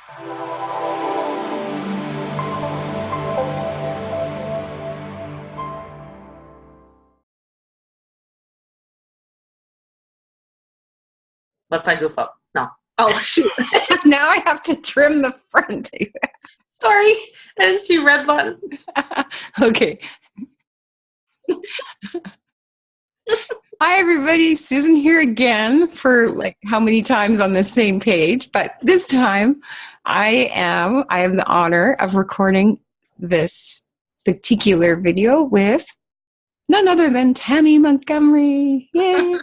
What if I goof up? No. Oh, shoot. Now I have to trim the front. Sorry. I didn't see red button. Okay. Hi, everybody. Susan here again for like how many times on the same page, but this time I have the honor of recording this particular video with none other than Tammy Montgoemry. Yay!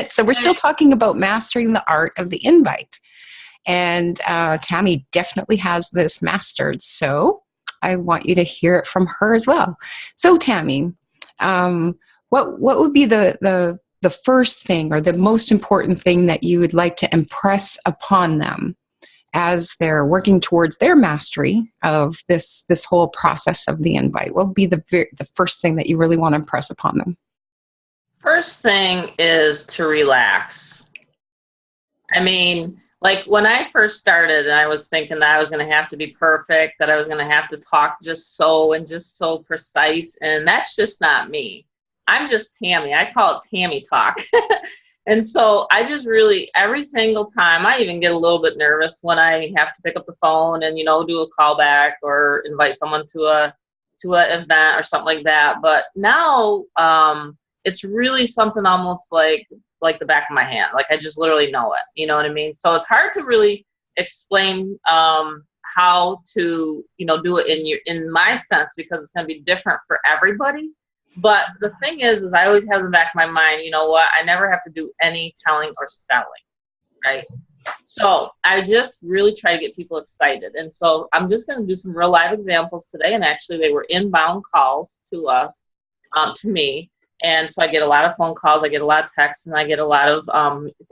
So we're still talking about mastering the art of the invite. And Tammy definitely has this mastered. So I want you to hear it from her as well. So Tammy, what would be the first thing or the most important thing that you would like to impress upon them as they're working towards their mastery of this whole process of the invite? What would be the first thing that you really want to impress upon them? First thing is to relax. I mean, like when I first started, I was thinking that I was going to have to be perfect, that I was going to have to talk just so precise, and that's just not me. I'm just Tammy. I call it Tammy talk. And so I just really, every single time, I even get a little bit nervous when I have to pick up the phone and, do a call back or invite someone to an event or something like that. But now it's really something almost like the back of my hand. Like I just literally know it. You know what I mean? So it's hard to really explain how to, do it in my sense, because it's going to be different for everybody. But the thing is I always have in the back of my mind, you know what? I never have to do any telling or selling, right? So I just really try to get people excited. And so I'm just going to do some real live examples today. And actually they were inbound calls to us, to me. And so I get a lot of phone calls, I get a lot of texts, and I get a lot of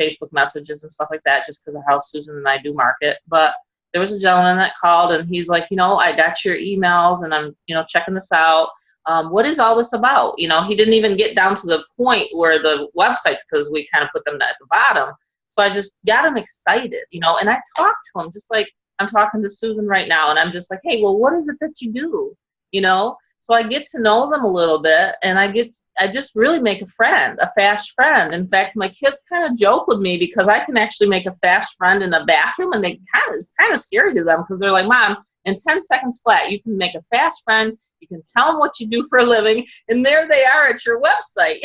Facebook messages and stuff like that, just because of how Susan and I do market. But there was a gentleman that called, and he's like, I got your emails, and I'm, checking this out. What is all this about? He didn't even get down to the point where the websites, because we kind of put them at the bottom. So I just got him excited, and I talked to him just like I'm talking to Susan right now. And I'm just like, hey, well, what is it that you do? So I get to know them a little bit, and I just really make a fast friend. In fact, my kids kind of joke with me because I can actually make a fast friend in a bathroom, and it's kind of scary to them because they're like, Mom, in 10 seconds flat, you can make a fast friend, you can tell them what you do for a living, and there they are at your website.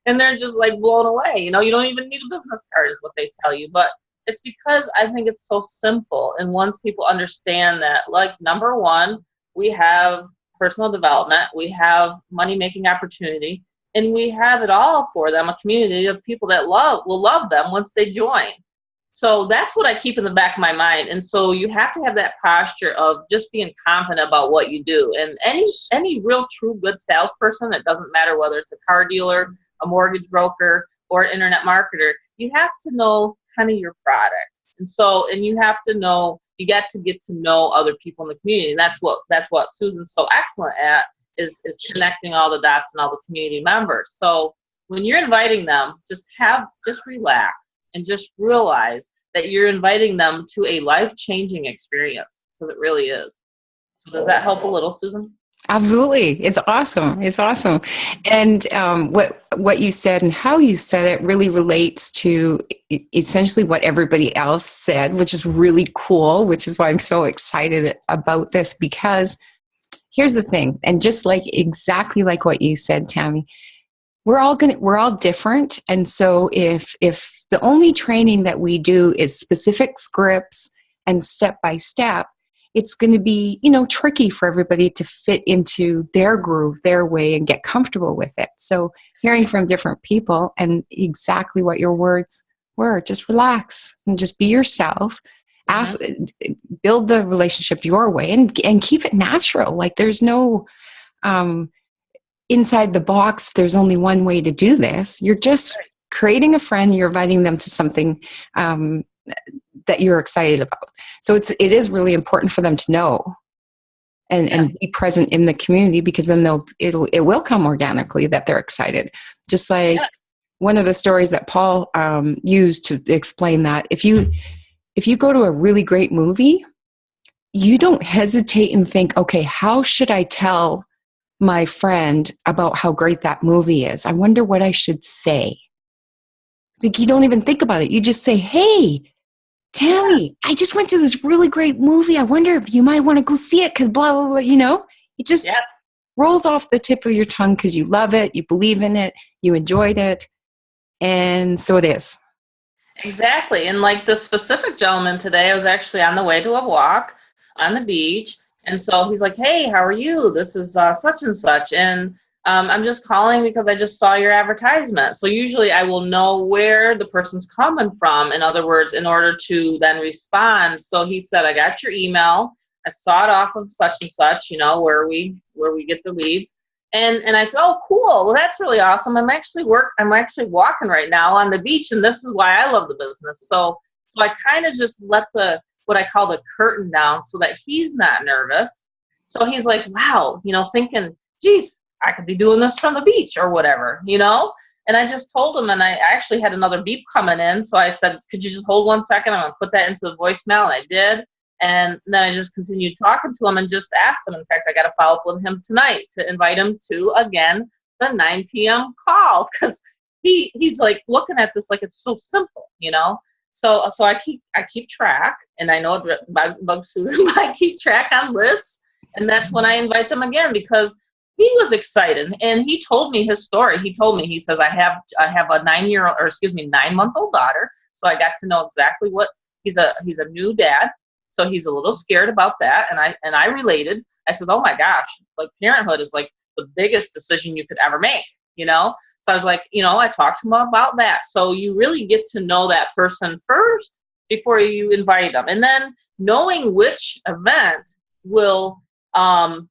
And they're just like blown away. You don't even need a business card is what they tell you. But it's because I think it's so simple. And once people understand that, like, number one, we have personal development, we have money-making opportunity, and we have it all for them, a community of people that will love them once they join. So that's what I keep in the back of my mind. And so you have to have that posture of just being confident about what you do. And any real true good salesperson, it doesn't matter whether it's a car dealer, a mortgage broker, or an internet marketer, you have to know kind of your product. And you have to know, you got to get to know other people in the community. And that's what Susan's so excellent at, is connecting all the dots and all the community members. So when you're inviting them, just relax and just realize that you're inviting them to a life-changing experience, because it really is. So does that help a little, Susan? Absolutely. It's awesome. It's awesome. And what you said and how you said it really relates to essentially what everybody else said, which is really cool, which is why I'm so excited about this, because here's the thing. And just exactly like what you said, Tammy, we're all different. And so if the only training that we do is specific scripts and step by step, it's going to be, tricky for everybody to fit into their groove, their way, and get comfortable with it. So hearing from different people and exactly what your words were, just relax and just be yourself. Build the relationship your way and keep it natural. Like there's no inside the box, there's only one way to do this. You're just creating a friend, you're inviting them to something that you're excited about. So it is really important for them to know and be present in the community, because then it will come organically that they're excited. Just like one of the stories that Paul used to explain that, if you if you go to a really great movie, you don't hesitate and think, okay, how should I tell my friend about how great that movie is? I wonder what I should say. Like, you don't even think about it. You just say, hey, Tammy, I just went to this really great movie. I wonder if you might want to go see it because blah, blah, blah, It just rolls off the tip of your tongue because you love it, you believe in it, you enjoyed it. And so it is. Exactly. And like the specific gentleman today, I was actually on the way to a walk on the beach. And so he's like, hey, how are you? This is such and such. And I'm just calling because I just saw your advertisement. So usually I will know where the person's coming from. In other words, in order to then respond. So he said, I got your email. I saw it off of such and such, where we get the leads. And I said, oh, cool. Well, that's really awesome. I'm actually walking right now on the beach, and this is why I love the business. So I kind of just let what I call the curtain down so that he's not nervous. So he's like, wow, thinking, geez, I could be doing this from the beach or whatever, And I just told him, and I actually had another beep coming in. So I said, could you just hold 1 second? I'm going to put that into the voicemail, and I did. And then I just continued talking to him and just asked him. In fact, I got to follow up with him tonight to invite him to, again, the 9 p.m. call, because he's like looking at this like it's so simple, So I keep track, and I know it bugs Susan, but I keep track on lists, and that's when I invite them again because he was excited, and he told me his story. He says, I have a 9-month-old daughter, so I got to know exactly what he's a new dad. So he's a little scared about that. And I related. I said, oh my gosh, like parenthood is like the biggest decision you could ever make, So I was like, I talked to him about that. So you really get to know that person first before you invite them. And then knowing which event will, how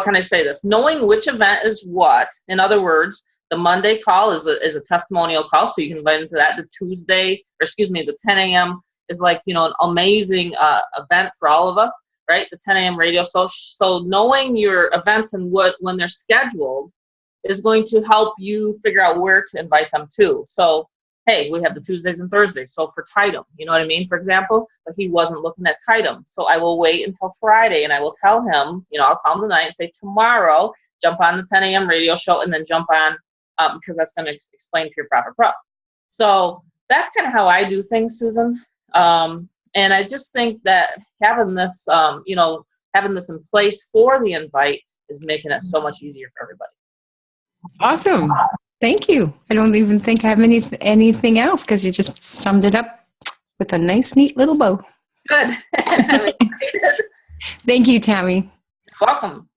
can I say this? Knowing which event is what. In other words, the Monday call is a testimonial call. So you can invite them to that. The 10 a.m. is like, an amazing event for all of us, right? The 10 a.m. radio. So knowing your events and when they're scheduled is going to help you figure out where to invite them to. So, hey, we have the Tuesdays and Thursdays. So for Titum, you know what I mean? For example, but he wasn't looking at Titum. So I will wait until Friday and I will tell him, I'll call him tonight and say, tomorrow, jump on the 10 a.m. radio show and then jump on because that's going to explain to your proper pro. So that's kind of how I do things, Susan. And I just think that having this, having this in place for the invite is making it so much easier for everybody. Awesome. Thank you. I don't even think I have anything else because you just summed it up with a nice, neat little bow. Good. I'm excited. Thank you, Tammy. You're welcome.